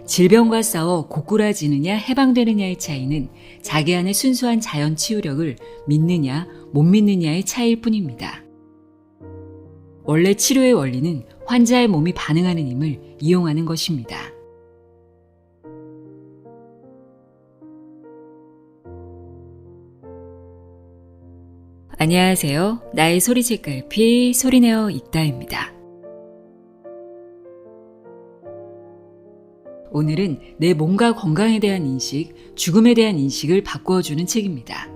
질병과 싸워 고꾸라지느냐 해방되느냐의 차이는 자기 안의 순수한 자연 치유력을 믿느냐 못 믿느냐의 차이일 뿐입니다. 원래 치료의 원리는 환자의 몸이 반응하는 힘을 이용하는 것입니다. 안녕하세요. 나의 소리 책갈피 소리내어 읽다입니다. 오늘은 내 몸과 건강에 대한 인식, 죽음에 대한 인식을 바꾸어주는 책입니다.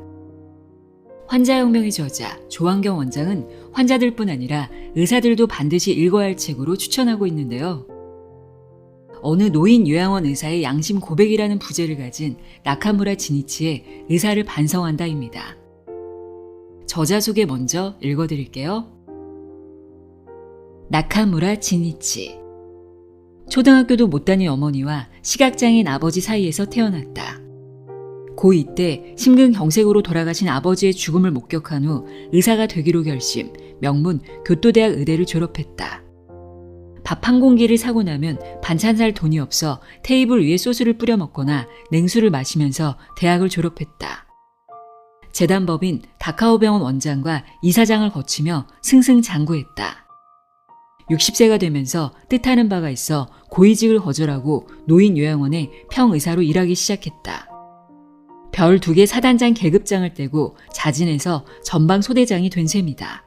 환자혁명의 저자 조환경 원장은 환자들뿐 아니라 의사들도 반드시 읽어야 할 책으로 추천하고 있는데요. 어느 노인 요양원 의사의 양심 고백이라는 부제를 가진 나카무라 지니치의 의사를 반성한다입니다. 저자 소개 먼저 읽어드릴게요. 나카무라 지니치. 초등학교도 못 다닌 어머니와 시각장애인 아버지 사이에서 태어났다. 고2 때 심근경색으로 돌아가신 아버지의 죽음을 목격한 후 의사가 되기로 결심, 명문 교토대학 의대를 졸업했다. 밥 한 공기를 사고 나면 반찬 살 돈이 없어 테이블 위에 소스를 뿌려 먹거나 냉수를 마시면서 대학을 졸업했다. 재단법인 다카오병원 원장과 이사장을 거치며 승승장구했다. 60세가 되면서 뜻하는 바가 있어 고위직을 거절하고 노인요양원에 평의사로 일하기 시작했다. 별 2개 사단장 계급장을 떼고 자진해서 전방소대장이 된 셈이다.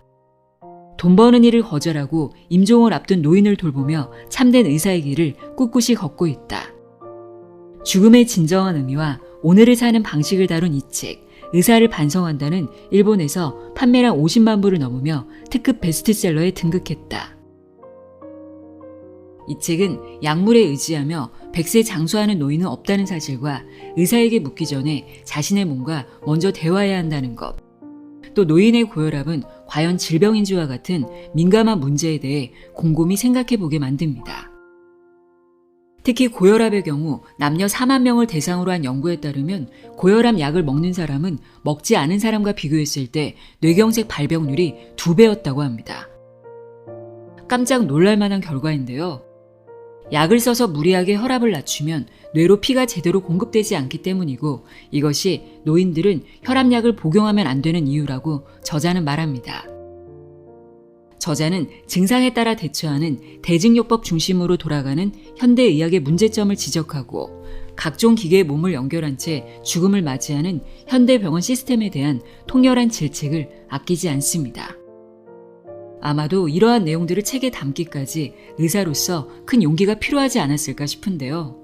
돈 버는 일을 거절하고 임종을 앞둔 노인을 돌보며 참된 의사의 길을 꿋꿋이 걷고 있다. 죽음의 진정한 의미와 오늘을 사는 방식을 다룬 이 책, 의사를 반성한다는 일본에서 판매량 50만 부를 넘으며 특급 베스트셀러에 등극했다. 이 책은 약물에 의지하며 100세 장수하는 노인은 없다는 사실과 의사에게 묻기 전에 자신의 몸과 먼저 대화해야 한다는 것, 또 노인의 고혈압은 과연 질병인지와 같은 민감한 문제에 대해 곰곰이 생각해보게 만듭니다. 특히 고혈압의 경우 남녀 4만 명을 대상으로 한 연구에 따르면 고혈압 약을 먹는 사람은 먹지 않은 사람과 비교했을 때 뇌경색 발병률이 2배였다고 합니다. 깜짝 놀랄만한 결과인데요. 약을 써서 무리하게 혈압을 낮추면 뇌로 피가 제대로 공급되지 않기 때문이고 이것이 노인들은 혈압약을 복용하면 안 되는 이유라고 저자는 말합니다. 저자는 증상에 따라 대처하는 대증요법 중심으로 돌아가는 현대의학의 문제점을 지적하고 각종 기계에 몸을 연결한 채 죽음을 맞이하는 현대병원 시스템에 대한 통렬한 질책을 아끼지 않습니다. 아마도 이러한 내용들을 책에 담기까지 의사로서 큰 용기가 필요하지 않았을까 싶은데요.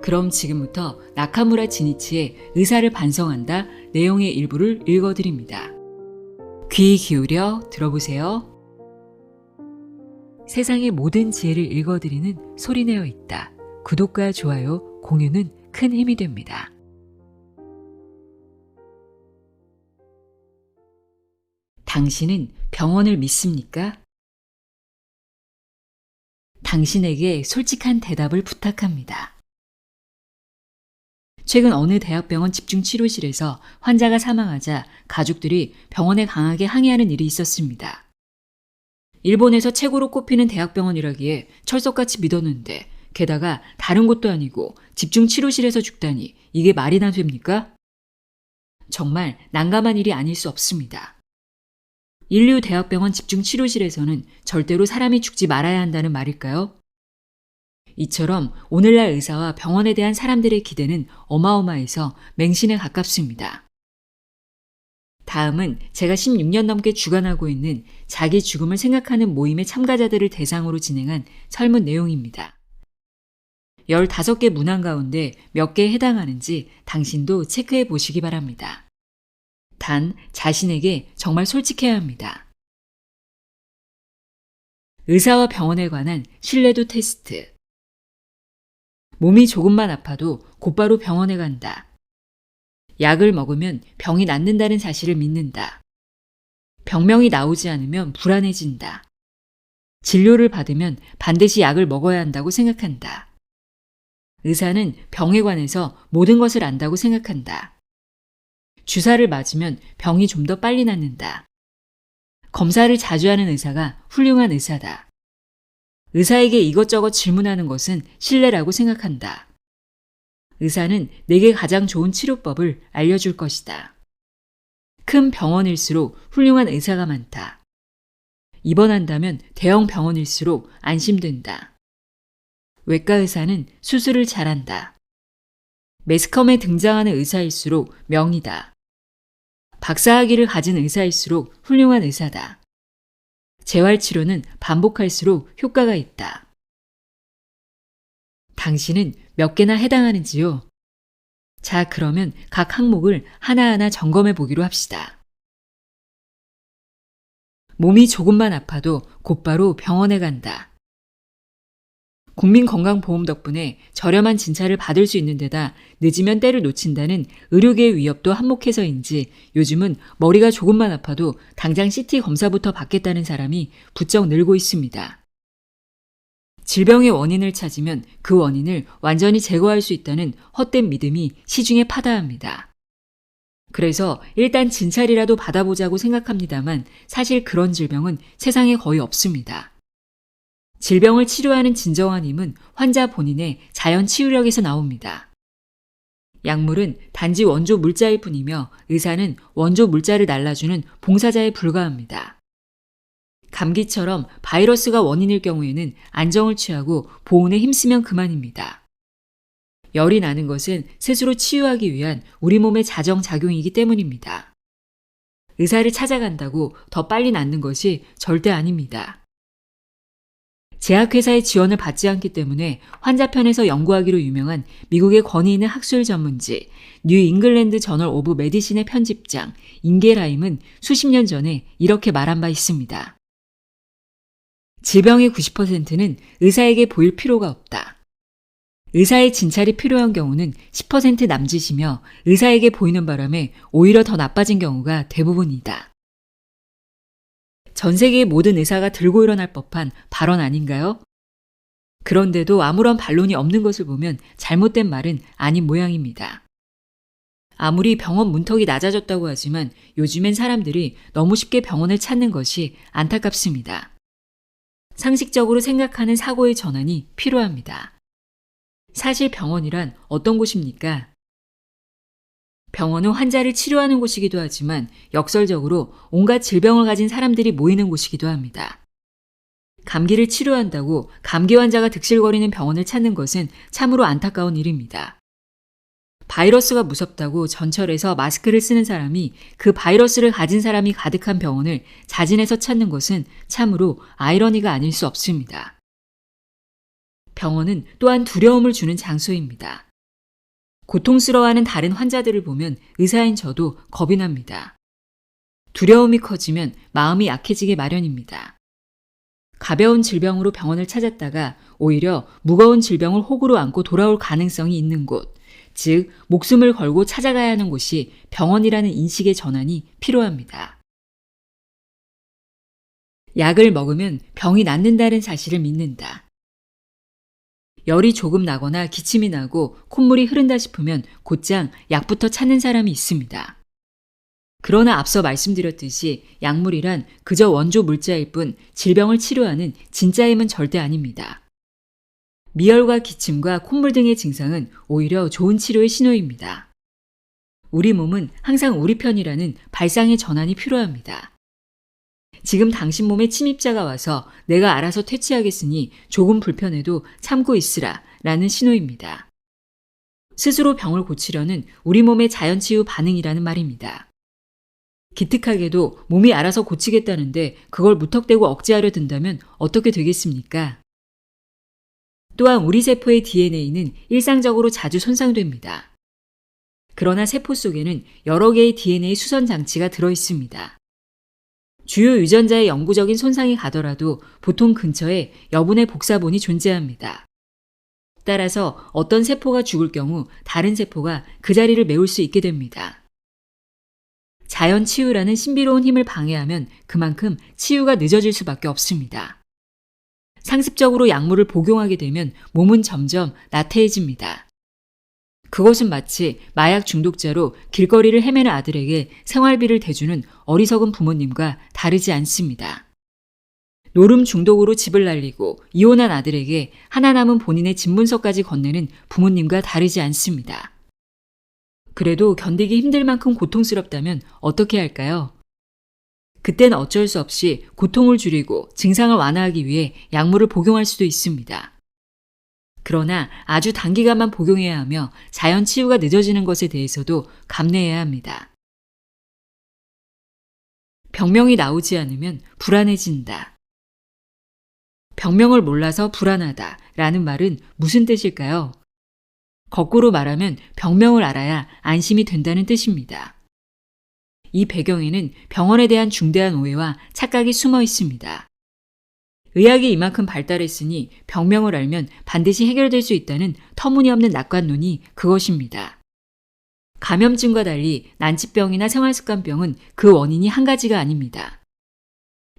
그럼 지금부터 나카무라 지니치의 의사를 반성한다 내용의 일부를 읽어드립니다. 귀 기울여 들어보세요. 세상의 모든 지혜를 읽어드리는 소리내어 있다. 구독과 좋아요, 공유는 큰 힘이 됩니다. 당신은 병원을 믿습니까? 당신에게 솔직한 대답을 부탁합니다. 최근 어느 대학병원 집중치료실에서 환자가 사망하자 가족들이 병원에 강하게 항의하는 일이 있었습니다. 일본에서 최고로 꼽히는 대학병원이라기에 철석같이 믿었는데 게다가 다른 곳도 아니고 집중치료실에서 죽다니 이게 말이나 됩니까? 정말 난감한 일이 아닐 수 없습니다. 인류 대학병원 집중치료실에서는 절대로 사람이 죽지 말아야 한다는 말일까요? 이처럼 오늘날 의사와 병원에 대한 사람들의 기대는 어마어마해서 맹신에 가깝습니다. 다음은 제가 16년 넘게 주관하고 있는 자기 죽음을 생각하는 모임의 참가자들을 대상으로 진행한 설문 내용입니다. 15개 문항 가운데 몇 개에 해당하는지 당신도 체크해 보시기 바랍니다. 단, 자신에게 정말 솔직해야 합니다. 의사와 병원에 관한 신뢰도 테스트. 몸이 조금만 아파도 곧바로 병원에 간다. 약을 먹으면 병이 낫는다는 사실을 믿는다. 병명이 나오지 않으면 불안해진다. 진료를 받으면 반드시 약을 먹어야 한다고 생각한다. 의사는 병에 관해서 모든 것을 안다고 생각한다. 주사를 맞으면 병이 좀 더 빨리 낫는다. 검사를 자주 하는 의사가 훌륭한 의사다. 의사에게 이것저것 질문하는 것은 신뢰라고 생각한다. 의사는 내게 가장 좋은 치료법을 알려줄 것이다. 큰 병원일수록 훌륭한 의사가 많다. 입원한다면 대형 병원일수록 안심된다. 외과 의사는 수술을 잘한다. 매스컴에 등장하는 의사일수록 명이다. 박사학위를 가진 의사일수록 훌륭한 의사다. 재활치료는 반복할수록 효과가 있다. 당신은 몇 개나 해당하는지요? 자, 그러면 각 항목을 하나하나 점검해 보기로 합시다. 몸이 조금만 아파도 곧바로 병원에 간다. 국민건강보험 덕분에 저렴한 진찰을 받을 수 있는 데다 늦으면 때를 놓친다는 의료계의 위협도 한몫해서인지 요즘은 머리가 조금만 아파도 당장 CT 검사부터 받겠다는 사람이 부쩍 늘고 있습니다. 질병의 원인을 찾으면 그 원인을 완전히 제거할 수 있다는 헛된 믿음이 시중에 파다합니다. 그래서 일단 진찰이라도 받아보자고 생각합니다만 사실 그런 질병은 세상에 거의 없습니다. 질병을 치료하는 진정한 힘은 환자 본인의 자연 치유력에서 나옵니다. 약물은 단지 원조 물자일 뿐이며 의사는 원조 물자를 날라주는 봉사자에 불과합니다. 감기처럼 바이러스가 원인일 경우에는 안정을 취하고 보온에 힘쓰면 그만입니다. 열이 나는 것은 스스로 치유하기 위한 우리 몸의 자정작용이기 때문입니다. 의사를 찾아간다고 더 빨리 낫는 것이 절대 아닙니다. 제약회사의 지원을 받지 않기 때문에 환자 편에서 연구하기로 유명한 미국의 권위 있는 학술 전문지 뉴 잉글랜드 저널 오브 메디신의 편집장 인게라임은 수십 년 전에 이렇게 말한 바 있습니다. 질병의 90%는 의사에게 보일 필요가 없다. 의사의 진찰이 필요한 경우는 10% 남짓이며 의사에게 보이는 바람에 오히려 더 나빠진 경우가 대부분이다. 전 세계의 모든 의사가 들고 일어날 법한 발언 아닌가요? 그런데도 아무런 반론이 없는 것을 보면 잘못된 말은 아닌 모양입니다. 아무리 병원 문턱이 낮아졌다고 하지만 요즘엔 사람들이 너무 쉽게 병원을 찾는 것이 안타깝습니다. 상식적으로 생각하는 사고의 전환이 필요합니다. 사실 병원이란 어떤 곳입니까? 병원은 환자를 치료하는 곳이기도 하지만 역설적으로 온갖 질병을 가진 사람들이 모이는 곳이기도 합니다. 감기를 치료한다고 감기 환자가 득실거리는 병원을 찾는 것은 참으로 안타까운 일입니다. 바이러스가 무섭다고 전철에서 마스크를 쓰는 사람이 그 바이러스를 가진 사람이 가득한 병원을 자진해서 찾는 것은 참으로 아이러니가 아닐 수 없습니다. 병원은 또한 두려움을 주는 장소입니다. 고통스러워하는 다른 환자들을 보면 의사인 저도 겁이 납니다. 두려움이 커지면 마음이 약해지게 마련입니다. 가벼운 질병으로 병원을 찾았다가 오히려 무거운 질병을 혹으로 안고 돌아올 가능성이 있는 곳, 즉 목숨을 걸고 찾아가야 하는 곳이 병원이라는 인식의 전환이 필요합니다. 약을 먹으면 병이 낫는다는 사실을 믿는다. 열이 조금 나거나 기침이 나고 콧물이 흐른다 싶으면 곧장 약부터 찾는 사람이 있습니다. 그러나 앞서 말씀드렸듯이 약물이란 그저 원조 물자일 뿐 질병을 치료하는 진짜 힘은 절대 아닙니다. 미열과 기침과 콧물 등의 증상은 오히려 좋은 치료의 신호입니다. 우리 몸은 항상 우리 편이라는 발상의 전환이 필요합니다. 지금 당신 몸에 침입자가 와서 내가 알아서 퇴치하겠으니 조금 불편해도 참고 있으라 라는 신호입니다. 스스로 병을 고치려는 우리 몸의 자연치유 반응이라는 말입니다. 기특하게도 몸이 알아서 고치겠다는데 그걸 무턱대고 억제하려 든다면 어떻게 되겠습니까? 또한 우리 세포의 DNA는 일상적으로 자주 손상됩니다. 그러나 세포 속에는 여러 개의 DNA 수선 장치가 들어 있습니다. 주요 유전자의 영구적인 손상이 가더라도 보통 근처에 여분의 복사본이 존재합니다. 따라서 어떤 세포가 죽을 경우 다른 세포가 그 자리를 메울 수 있게 됩니다. 자연 치유라는 신비로운 힘을 방해하면 그만큼 치유가 늦어질 수밖에 없습니다. 상습적으로 약물을 복용하게 되면 몸은 점점 나태해집니다. 그것은 마치 마약 중독자로 길거리를 헤매는 아들에게 생활비를 대주는 어리석은 부모님과 다르지 않습니다. 노름 중독으로 집을 날리고 이혼한 아들에게 하나 남은 본인의 집문서까지 건네는 부모님과 다르지 않습니다. 그래도 견디기 힘들 만큼 고통스럽다면 어떻게 할까요? 그땐 어쩔 수 없이 고통을 줄이고 증상을 완화하기 위해 약물을 복용할 수도 있습니다. 그러나 아주 단기간만 복용해야 하며 자연 치유가 늦어지는 것에 대해서도 감내해야 합니다. 병명이 나오지 않으면 불안해진다. 병명을 몰라서 불안하다 라는 말은 무슨 뜻일까요? 거꾸로 말하면 병명을 알아야 안심이 된다는 뜻입니다. 이 배경에는 병원에 대한 중대한 오해와 착각이 숨어 있습니다. 의학이 이만큼 발달했으니 병명을 알면 반드시 해결될 수 있다는 터무니없는 낙관론이 그것입니다. 감염증과 달리 난치병이나 생활습관병은 그 원인이 한 가지가 아닙니다.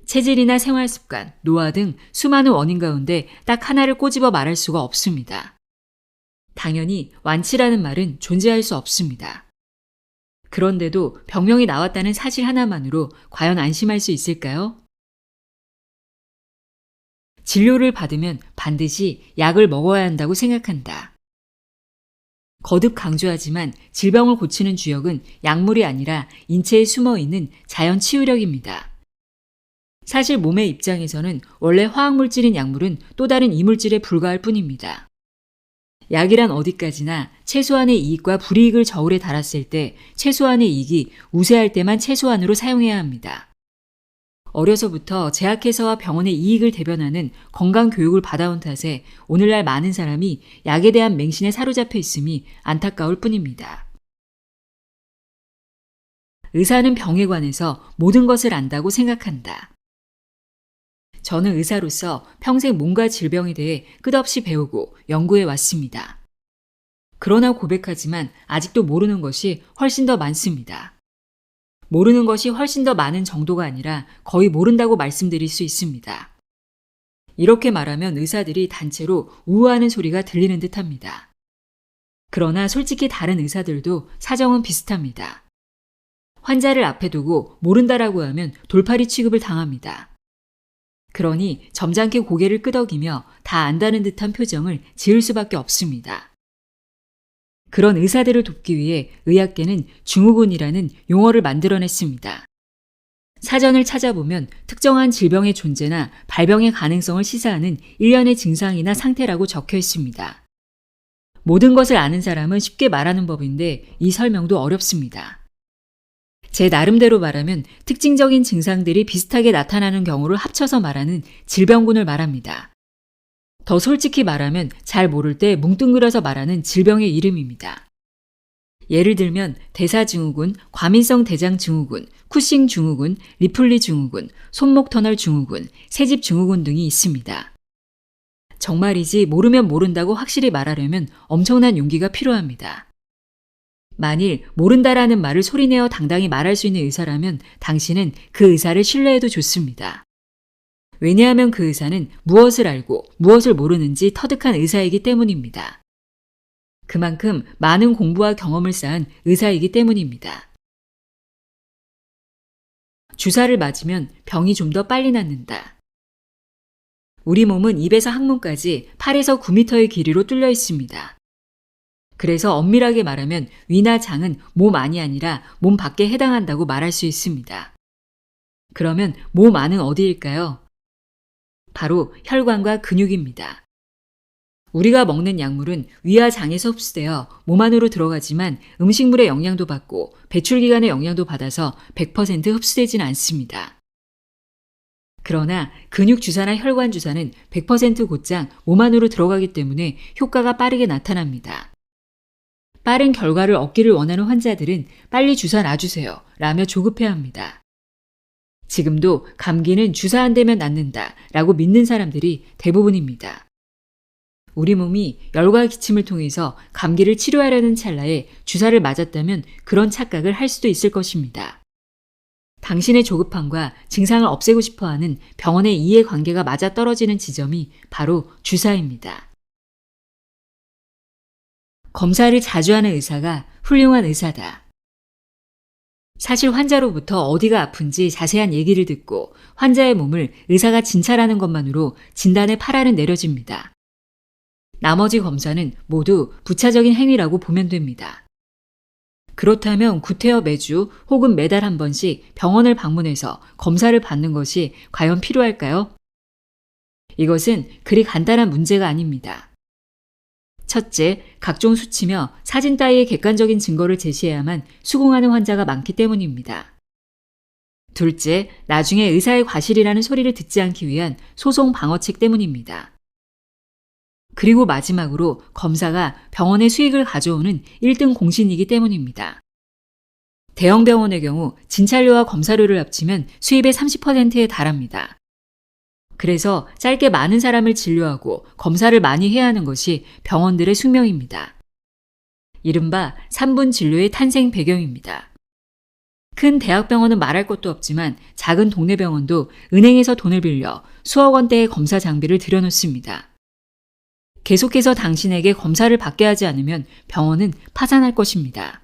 체질이나 생활습관, 노화 등 수많은 원인 가운데 딱 하나를 꼬집어 말할 수가 없습니다. 당연히 완치라는 말은 존재할 수 없습니다. 그런데도 병명이 나왔다는 사실 하나만으로 과연 안심할 수 있을까요? 진료를 받으면 반드시 약을 먹어야 한다고 생각한다. 거듭 강조하지만 질병을 고치는 주역은 약물이 아니라 인체에 숨어있는 자연 치유력입니다. 사실 몸의 입장에서는 원래 화학물질인 약물은 또 다른 이물질에 불과할 뿐입니다. 약이란 어디까지나 최소한의 이익과 불이익을 저울에 달았을 때 최소한의 이익이 우세할 때만 최소한으로 사용해야 합니다. 어려서부터 제약회사와 병원의 이익을 대변하는 건강교육을 받아온 탓에 오늘날 많은 사람이 약에 대한 맹신에 사로잡혀 있음이 안타까울 뿐입니다. 의사는 병에 관해서 모든 것을 안다고 생각한다. 저는 의사로서 평생 몸과 질병에 대해 끝없이 배우고 연구해 왔습니다. 그러나 고백하지만 아직도 모르는 것이 훨씬 더 많습니다. 모르는 것이 훨씬 더 많은 정도가 아니라 거의 모른다고 말씀드릴 수 있습니다. 이렇게 말하면 의사들이 단체로 우우하는 소리가 들리는 듯합니다. 그러나 솔직히 다른 의사들도 사정은 비슷합니다. 환자를 앞에 두고 모른다라고 하면 돌팔이 취급을 당합니다. 그러니 점잖게 고개를 끄덕이며 다 안다는 듯한 표정을 지을 수밖에 없습니다. 그런 의사들을 돕기 위해 의학계는 증후군이라는 용어를 만들어냈습니다. 사전을 찾아보면 특정한 질병의 존재나 발병의 가능성을 시사하는 일련의 증상이나 상태라고 적혀 있습니다. 모든 것을 아는 사람은 쉽게 말하는 법인데 이 설명도 어렵습니다. 제 나름대로 말하면 특징적인 증상들이 비슷하게 나타나는 경우를 합쳐서 말하는 질병군을 말합니다. 더 솔직히 말하면 잘 모를 때 뭉뚱그려서 말하는 질병의 이름입니다. 예를 들면 대사증후군, 과민성 대장증후군, 쿠싱 증후군, 리플리 증후군, 손목 터널 증후군, 새집 증후군 등이 있습니다. 정말이지 모르면 모른다고 확실히 말하려면 엄청난 용기가 필요합니다. 만일 모른다라는 말을 소리내어 당당히 말할 수 있는 의사라면 당신은 그 의사를 신뢰해도 좋습니다. 왜냐하면 그 의사는 무엇을 알고 무엇을 모르는지 터득한 의사이기 때문입니다. 그만큼 많은 공부와 경험을 쌓은 의사이기 때문입니다. 주사를 맞으면 병이 좀 더 빨리 낫는다. 우리 몸은 입에서 항문까지 8에서 9m의 길이로 뚫려 있습니다. 그래서 엄밀하게 말하면 위나 장은 몸 안이 아니라 몸 밖에 해당한다고 말할 수 있습니다. 그러면 몸 안은 어디일까요? 바로 혈관과 근육입니다. 우리가 먹는 약물은 위와 장에서 흡수되어 몸 안으로 들어가지만 음식물의 영양도 받고 배출기관의 영양도 받아서 100% 흡수되지는 않습니다. 그러나 근육 주사나 혈관 주사는 100% 곧장 몸 안으로 들어가기 때문에 효과가 빠르게 나타납니다. 빠른 결과를 얻기를 원하는 환자들은 빨리 주사 놔주세요 라며 조급해합니다. 지금도 감기는 주사 안 대면 낫는다 라고 믿는 사람들이 대부분입니다. 우리 몸이 열과 기침을 통해서 감기를 치료하려는 찰나에 주사를 맞았다면 그런 착각을 할 수도 있을 것입니다. 당신의 조급함과 증상을 없애고 싶어하는 병원의 이해관계가 맞아떨어지는 지점이 바로 주사입니다. 검사를 자주 하는 의사가 훌륭한 의사다. 사실 환자로부터 어디가 아픈지 자세한 얘기를 듣고 환자의 몸을 의사가 진찰하는 것만으로 진단의 판단은 내려집니다. 나머지 검사는 모두 부차적인 행위라고 보면 됩니다. 그렇다면 구태여 매주 혹은 매달 한 번씩 병원을 방문해서 검사를 받는 것이 과연 필요할까요? 이것은 그리 간단한 문제가 아닙니다. 첫째, 각종 수치며 사진 따위의 객관적인 증거를 제시해야만 수긍하는 환자가 많기 때문입니다. 둘째, 나중에 의사의 과실이라는 소리를 듣지 않기 위한 소송 방어책 때문입니다. 그리고 마지막으로 검사가 병원의 수익을 가져오는 1등 공신이기 때문입니다. 대형 병원의 경우 진찰료와 검사료를 합치면 수입의 30%에 달합니다. 그래서 짧게 많은 사람을 진료하고 검사를 많이 해야 하는 것이 병원들의 숙명입니다. 이른바 3분 진료의 탄생 배경입니다. 큰 대학병원은 말할 것도 없지만 작은 동네 병원도 은행에서 돈을 빌려 수억 원대의 검사 장비를 들여놓습니다. 계속해서 당신에게 검사를 받게 하지 않으면 병원은 파산할 것입니다.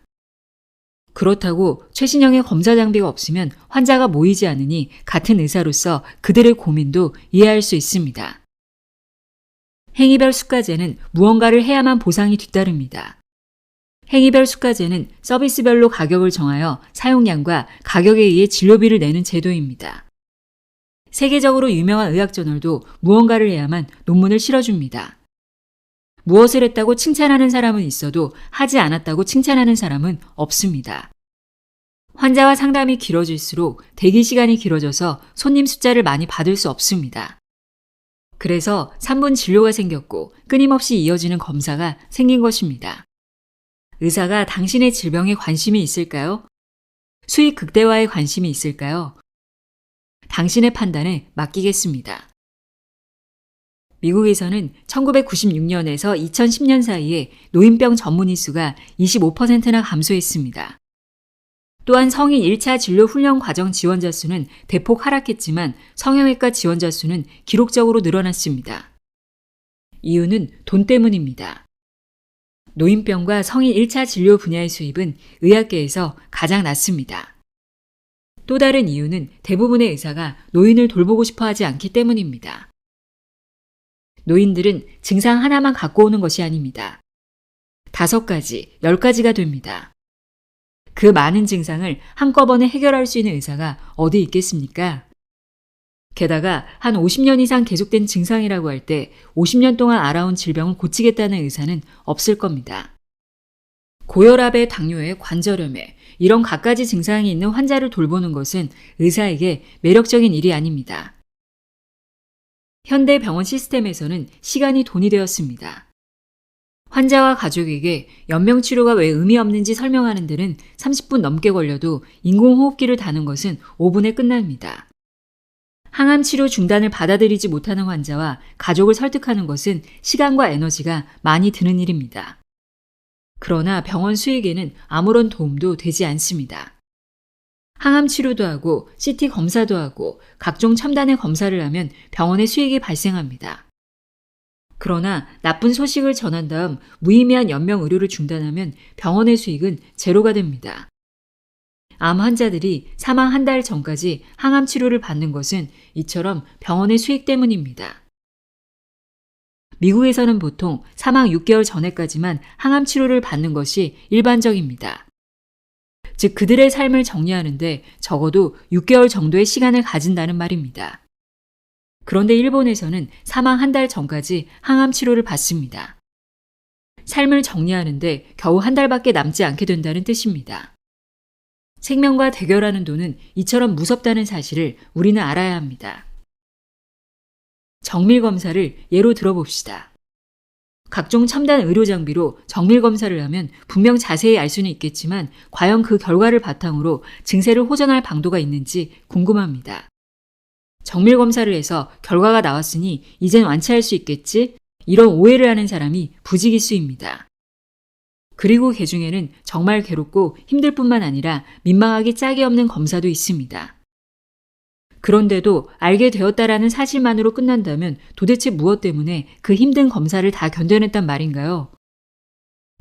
그렇다고 최신형의 검사 장비가 없으면 환자가 모이지 않으니 같은 의사로서 그들의 고민도 이해할 수 있습니다. 행위별 수가제는 무언가를 해야만 보상이 뒤따릅니다. 행위별 수가제는 서비스별로 가격을 정하여 사용량과 가격에 의해 진료비를 내는 제도입니다. 세계적으로 유명한 의학저널도 무언가를 해야만 논문을 실어줍니다. 무엇을 했다고 칭찬하는 사람은 있어도 하지 않았다고 칭찬하는 사람은 없습니다. 환자와 상담이 길어질수록 대기 시간이 길어져서 손님 숫자를 많이 받을 수 없습니다. 그래서 3분 진료가 생겼고 끊임없이 이어지는 검사가 생긴 것입니다. 의사가 당신의 질병에 관심이 있을까요? 수익 극대화에 관심이 있을까요? 당신의 판단에 맡기겠습니다. 미국에서는 1996년에서 2010년 사이에 노인병 전문의 수가 25%나 감소했습니다. 또한 성인 1차 진료 훈련 과정 지원자 수는 대폭 하락했지만 성형외과 지원자 수는 기록적으로 늘어났습니다. 이유는 돈 때문입니다. 노인병과 성인 1차 진료 분야의 수입은 의학계에서 가장 낮습니다. 또 다른 이유는 대부분의 의사가 노인을 돌보고 싶어 하지 않기 때문입니다. 노인들은 증상 하나만 갖고 오는 것이 아닙니다. 5가지, 10가지가 됩니다. 그 많은 증상을 한꺼번에 해결할 수 있는 의사가 어디 있겠습니까? 게다가 한 50년 이상 계속된 증상이라고 할 때 50년 동안 알아온 질병을 고치겠다는 의사는 없을 겁니다. 고혈압에 당뇨에 관절염에 이런 갖가지 증상이 있는 환자를 돌보는 것은 의사에게 매력적인 일이 아닙니다. 현대 병원 시스템에서는 시간이 돈이 되었습니다. 환자와 가족에게 연명치료가 왜 의미 없는지 설명하는 데는 30분 넘게 걸려도 인공호흡기를 다는 것은 5분에 끝납니다. 항암치료 중단을 받아들이지 못하는 환자와 가족을 설득하는 것은 시간과 에너지가 많이 드는 일입니다. 그러나 병원 수익에는 아무런 도움도 되지 않습니다. 항암 치료도 하고 CT 검사도 하고 각종 첨단의 검사를 하면 병원에 수익이 발생합니다. 그러나 나쁜 소식을 전한 다음 무의미한 연명 의료를 중단하면 병원의 수익은 제로가 됩니다. 암 환자들이 사망 한 달 전까지 항암 치료를 받는 것은 이처럼 병원의 수익 때문입니다. 미국에서는 보통 사망 6개월 전에까지만 항암 치료를 받는 것이 일반적입니다. 즉 그들의 삶을 정리하는데 적어도 6개월 정도의 시간을 가진다는 말입니다. 그런데 일본에서는 사망 한 달 전까지 항암 치료를 받습니다. 삶을 정리하는데 겨우 한 달밖에 남지 않게 된다는 뜻입니다. 생명과 대결하는 돈은 이처럼 무섭다는 사실을 우리는 알아야 합니다. 정밀 검사를 예로 들어봅시다. 각종 첨단 의료 장비로 정밀 검사를 하면 분명 자세히 알 수는 있겠지만 과연 그 결과를 바탕으로 증세를 호전할 방도가 있는지 궁금합니다. 정밀 검사를 해서 결과가 나왔으니 이젠 완치할 수 있겠지? 이런 오해를 하는 사람이 부지기수입니다. 그리고 그 중에는 정말 괴롭고 힘들 뿐만 아니라 민망하기 짝이 없는 검사도 있습니다. 그런데도 알게 되었다라는 사실만으로 끝난다면 도대체 무엇 때문에 그 힘든 검사를 다 견뎌냈단 말인가요?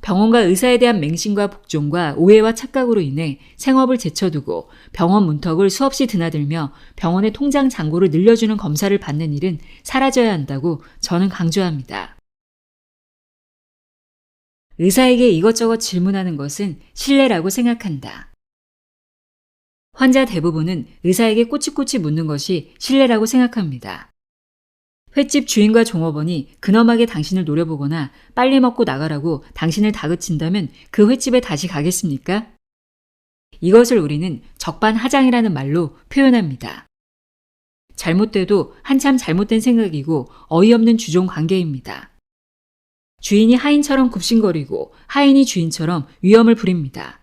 병원과 의사에 대한 맹신과 복종과 오해와 착각으로 인해 생업을 제쳐두고 병원 문턱을 수없이 드나들며 병원의 통장 잔고를 늘려주는 검사를 받는 일은 사라져야 한다고 저는 강조합니다. 의사에게 이것저것 질문하는 것은 신뢰라고 생각한다. 환자 대부분은 의사에게 꼬치꼬치 묻는 것이 신뢰라고 생각합니다. 횟집 주인과 종업원이 근엄하게 당신을 노려보거나 빨리 먹고 나가라고 당신을 다그친다면 그 횟집에 다시 가겠습니까? 이것을 우리는 적반하장이라는 말로 표현합니다. 잘못돼도 한참 잘못된 생각이고 어이없는 주종 관계입니다. 주인이 하인처럼 굽신거리고 하인이 주인처럼 위험을 부립니다.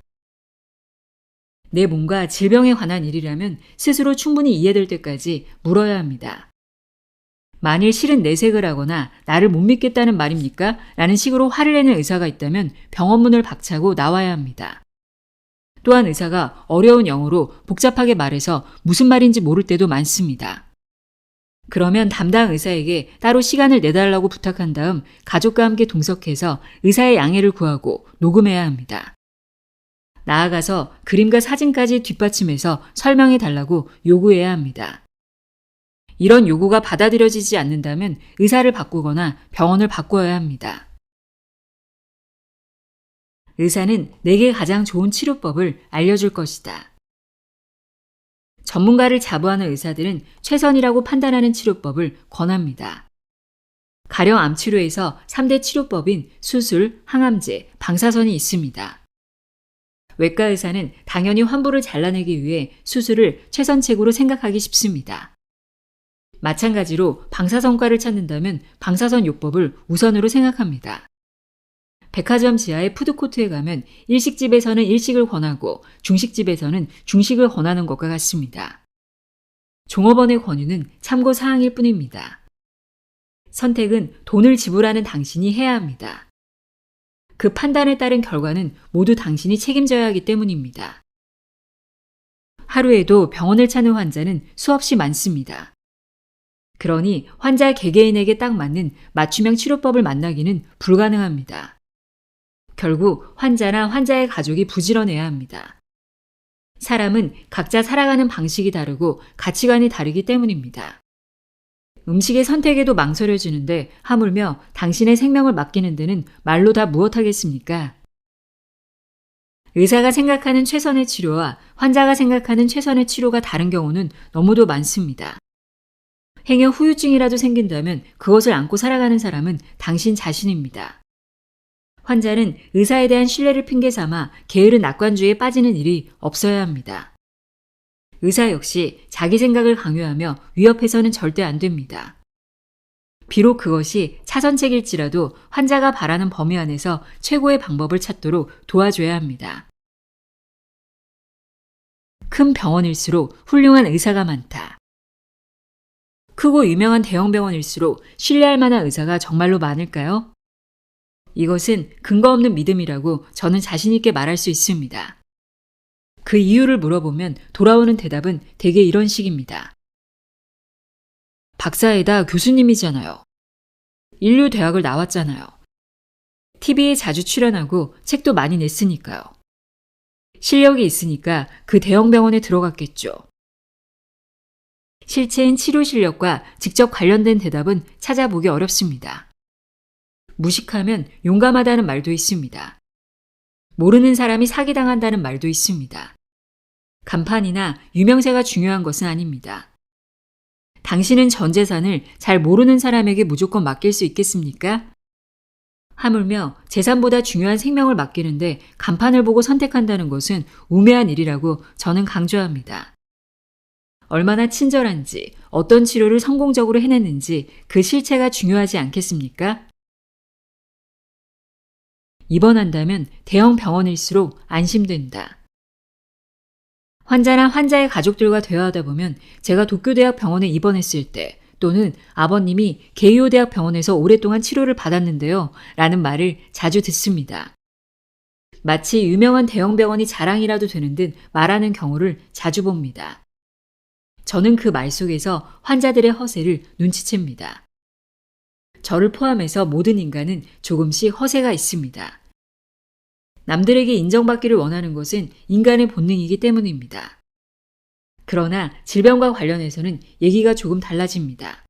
내 몸과 질병에 관한 일이라면 스스로 충분히 이해될 때까지 물어야 합니다. 만일 실은 내색을 하거나 나를 못 믿겠다는 말입니까? 라는 식으로 화를 내는 의사가 있다면 병원 문을 박차고 나와야 합니다. 또한 의사가 어려운 영어로 복잡하게 말해서 무슨 말인지 모를 때도 많습니다. 그러면 담당 의사에게 따로 시간을 내달라고 부탁한 다음 가족과 함께 동석해서 의사의 양해를 구하고 녹음해야 합니다. 나아가서 그림과 사진까지 뒷받침해서 설명해 달라고 요구해야 합니다. 이런 요구가 받아들여지지 않는다면 의사를 바꾸거나 병원을 바꿔야 합니다. 의사는 내게 가장 좋은 치료법을 알려줄 것이다. 전문가를 자부하는 의사들은 최선이라고 판단하는 치료법을 권합니다. 가령 암치료에서 3대 치료법인 수술, 항암제, 방사선이 있습니다. 외과 의사는 당연히 환부를 잘라내기 위해 수술을 최선책으로 생각하기 쉽습니다. 마찬가지로 방사선과를 찾는다면 방사선 요법을 우선으로 생각합니다. 백화점 지하의 푸드코트에 가면 일식집에서는 일식을 권하고 중식집에서는 중식을 권하는 것과 같습니다. 종업원의 권유는 참고 사항일 뿐입니다. 선택은 돈을 지불하는 당신이 해야 합니다. 그 판단에 따른 결과는 모두 당신이 책임져야 하기 때문입니다. 하루에도 병원을 찾는 환자는 수없이 많습니다. 그러니 환자 개개인에게 딱 맞는 맞춤형 치료법을 만나기는 불가능합니다. 결국 환자나 환자의 가족이 부지런해야 합니다. 사람은 각자 살아가는 방식이 다르고 가치관이 다르기 때문입니다. 음식의 선택에도 망설여지는데 하물며 당신의 생명을 맡기는 데는 말로 다 무엇하겠습니까? 의사가 생각하는 최선의 치료와 환자가 생각하는 최선의 치료가 다른 경우는 너무도 많습니다. 행여 후유증이라도 생긴다면 그것을 안고 살아가는 사람은 당신 자신입니다. 환자는 의사에 대한 신뢰를 핑계 삼아 게으른 낙관주의에 빠지는 일이 없어야 합니다. 의사 역시 자기 생각을 강요하며 위협해서는 절대 안 됩니다. 비록 그것이 차선책일지라도 환자가 바라는 범위 안에서 최고의 방법을 찾도록 도와줘야 합니다. 큰 병원일수록 훌륭한 의사가 많다. 크고 유명한 대형 병원일수록 신뢰할 만한 의사가 정말로 많을까요? 이것은 근거 없는 믿음이라고 저는 자신 있게 말할 수 있습니다. 그 이유를 물어보면 돌아오는 대답은 대개 이런 식입니다. 박사에다 교수님이잖아요. 인류대학을 나왔잖아요. TV에 자주 출연하고 책도 많이 냈으니까요. 실력이 있으니까 그 대형 병원에 들어갔겠죠. 실체인 치료 실력과 직접 관련된 대답은 찾아보기 어렵습니다. 무식하면 용감하다는 말도 있습니다. 모르는 사람이 사기당한다는 말도 있습니다. 간판이나 유명세가 중요한 것은 아닙니다. 당신은 전 재산을 잘 모르는 사람에게 무조건 맡길 수 있겠습니까? 하물며 재산보다 중요한 생명을 맡기는데 간판을 보고 선택한다는 것은 우매한 일이라고 저는 강조합니다. 얼마나 친절한지, 어떤 치료를 성공적으로 해냈는지 그 실체가 중요하지 않겠습니까? 입원한다면 대형 병원일수록 안심된다. 환자나 환자의 가족들과 대화하다 보면 제가 도쿄대학 병원에 입원했을 때 또는 아버님이 게이오 대학 병원에서 오랫동안 치료를 받았는데요 라는 말을 자주 듣습니다. 마치 유명한 대형 병원이 자랑이라도 되는 듯 말하는 경우를 자주 봅니다. 저는 그 말 속에서 환자들의 허세를 눈치챕니다. 저를 포함해서 모든 인간은 조금씩 허세가 있습니다. 남들에게 인정받기를 원하는 것은 인간의 본능이기 때문입니다. 그러나 질병과 관련해서는 얘기가 조금 달라집니다.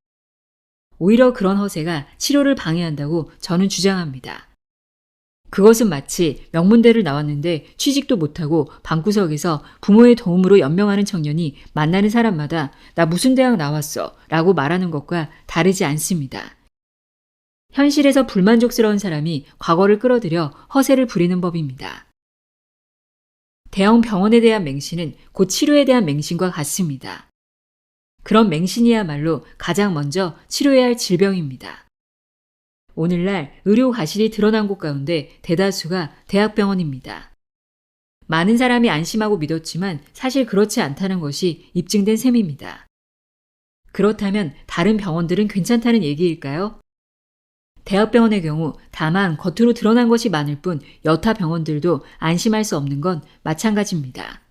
오히려 그런 허세가 치료를 방해한다고 저는 주장합니다. 그것은 마치 명문대를 나왔는데 취직도 못하고 방구석에서 부모의 도움으로 연명하는 청년이 만나는 사람마다 나 무슨 대학 나왔어 라고 말하는 것과 다르지 않습니다. 현실에서 불만족스러운 사람이 과거를 끌어들여 허세를 부리는 법입니다. 대형 병원에 대한 맹신은 곧 치료에 대한 맹신과 같습니다. 그런 맹신이야말로 가장 먼저 치료해야 할 질병입니다. 오늘날 의료 과실이 드러난 곳 가운데 대다수가 대학병원입니다. 많은 사람이 안심하고 믿었지만 사실 그렇지 않다는 것이 입증된 셈입니다. 그렇다면 다른 병원들은 괜찮다는 얘기일까요? 대학병원의 경우 다만 겉으로 드러난 것이 많을 뿐 여타 병원들도 안심할 수 없는 건 마찬가지입니다.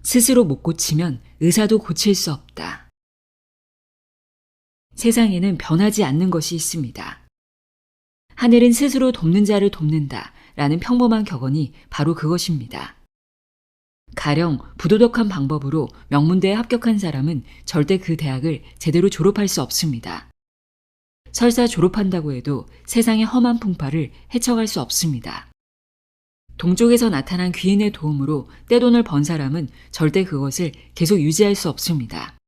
스스로 못 고치면 의사도 고칠 수 없다. 세상에는 변하지 않는 것이 있습니다. 하늘은 스스로 돕는 자를 돕는다 라는 평범한 격언이 바로 그것입니다. 가령 부도덕한 방법으로 명문대에 합격한 사람은 절대 그 대학을 제대로 졸업할 수 없습니다. 설사 졸업한다고 해도 세상의 험한 풍파를 헤쳐갈 수 없습니다. 동쪽에서 나타난 귀인의 도움으로 떼돈을 번 사람은 절대 그것을 계속 유지할 수 없습니다.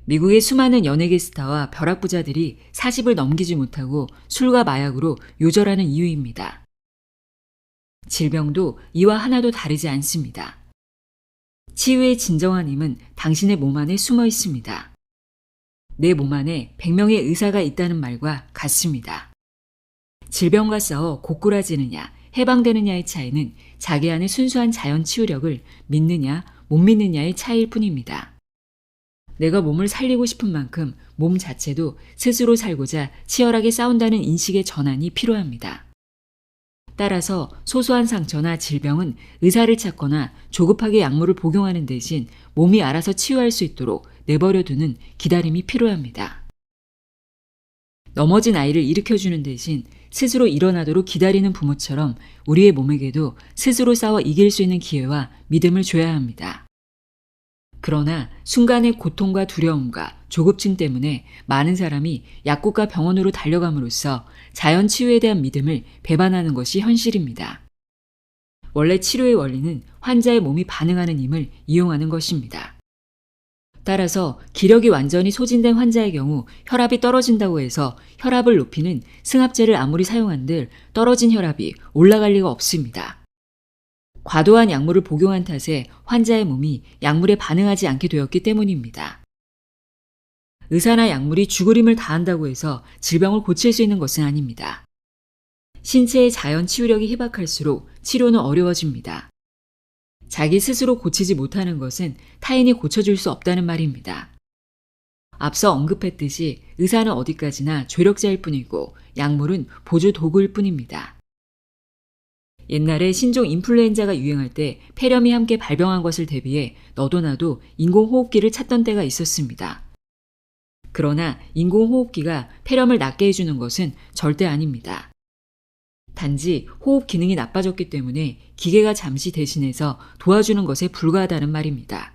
미국의 수많은 연예계 스타와 벼락부자들이 40을 넘기지 못하고 술과 마약으로 요절하는 이유입니다. 질병도 이와 하나도 다르지 않습니다. 치유의 진정한 힘은 당신의 몸 안에 숨어 있습니다. 내 몸 안에 100명의 의사가 있다는 말과 같습니다. 질병과 싸워 고꾸라지느냐, 해방되느냐의 차이는 자기 안의 순수한 자연 치유력을 믿느냐, 못 믿느냐의 차이일 뿐입니다. 내가 몸을 살리고 싶은 만큼 몸 자체도 스스로 살고자 치열하게 싸운다는 인식의 전환이 필요합니다. 따라서 소소한 상처나 질병은 의사를 찾거나 조급하게 약물을 복용하는 대신 몸이 알아서 치유할 수 있도록 내버려두는 기다림이 필요합니다. 넘어진 아이를 일으켜주는 대신 스스로 일어나도록 기다리는 부모처럼 우리의 몸에게도 스스로 싸워 이길 수 있는 기회와 믿음을 줘야 합니다. 그러나 순간의 고통과 두려움과 조급증 때문에 많은 사람이 약국과 병원으로 달려감으로써 자연 치유에 대한 믿음을 배반하는 것이 현실입니다. 원래 치료의 원리는 환자의 몸이 반응하는 힘을 이용하는 것입니다. 따라서 기력이 완전히 소진된 환자의 경우 혈압이 떨어진다고 해서 혈압을 높이는 승합제를 아무리 사용한들 떨어진 혈압이 올라갈 리가 없습니다. 과도한 약물을 복용한 탓에 환자의 몸이 약물에 반응하지 않게 되었기 때문입니다. 의사나 약물이 죽을 힘을 다한다고 해서 질병을 고칠 수 있는 것은 아닙니다. 신체의 자연 치유력이 희박할수록 치료는 어려워집니다. 자기 스스로 고치지 못하는 것은 타인이 고쳐줄 수 없다는 말입니다. 앞서 언급했듯이 의사는 어디까지나 조력자일 뿐이고 약물은 보조 도구일 뿐입니다. 옛날에 신종 인플루엔자가 유행할 때 폐렴이 함께 발병한 것을 대비해 너도 나도 인공호흡기를 찾던 때가 있었습니다. 그러나 인공호흡기가 폐렴을 낫게 해주는 것은 절대 아닙니다. 단지 호흡 기능이 나빠졌기 때문에 기계가 잠시 대신해서 도와주는 것에 불과하다는 말입니다.